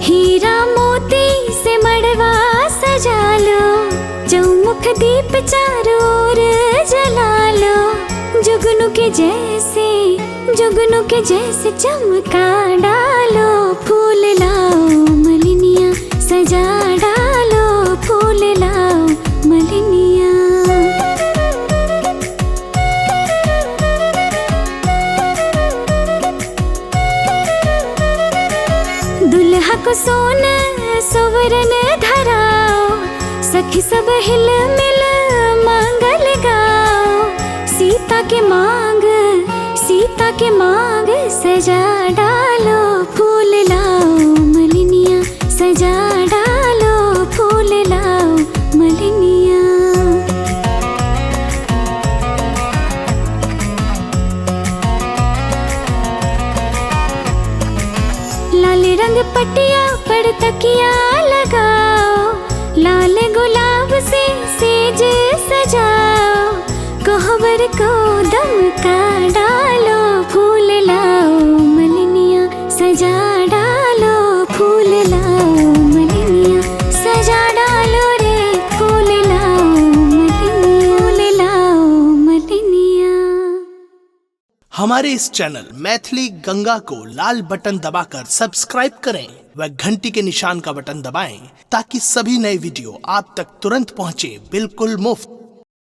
हीरा मोती से मड़वा सजा लो, चौमुख दीप चारों ओर जला लो। जुगनू के जैसे चमका डालो। फूल लाओ मलिनिया सजा डालो, फूल लाओ मलिनिया। दुल्हा को सोना सुवरन धराओ, सखी सब हिल मिल मांगल गाओ। सीता के मांग सजा डालो, फूल लाओ मलिनिया सजा डालो, फूल लाओ मलिनिया। लाल रंग पटिया पर तकिया लगाओ, लाल गुलाब से सेज सजाओ। कोहबर को दमका डालो, फूल लाओ मलिनिया सजा डालो, फूल लाओ मलिनिया सजा डालो रे, फूल लाओ मलिनिया, फूल लाओ मलिनिया। हमारे इस चैनल मैथिली गंगा को लाल बटन दबाकर सब्सक्राइब करें व घंटी के निशान का बटन दबाएं ताकि सभी नए वीडियो आप तक तुरंत पहुंचे, बिल्कुल मुफ्त।